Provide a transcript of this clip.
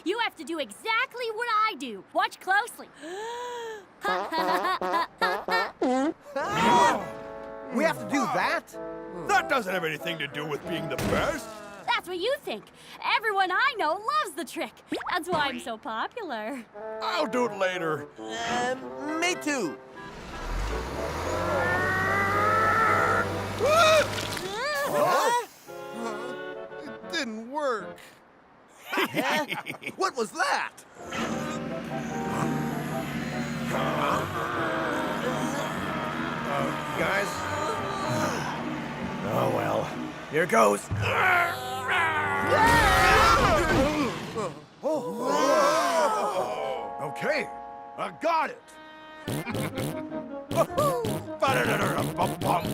You have to do exactly what I do. Watch closely. We have to do that? That doesn't have anything to do with being the best. That's what you think. Everyone I know loves the trick. That's why I'm so popular. I'll do it later. Me too. It didn't work. What was that? Guys? Oh, well. Here goes. Okay, I got it. Ba-da-da-da-da-bum-bum.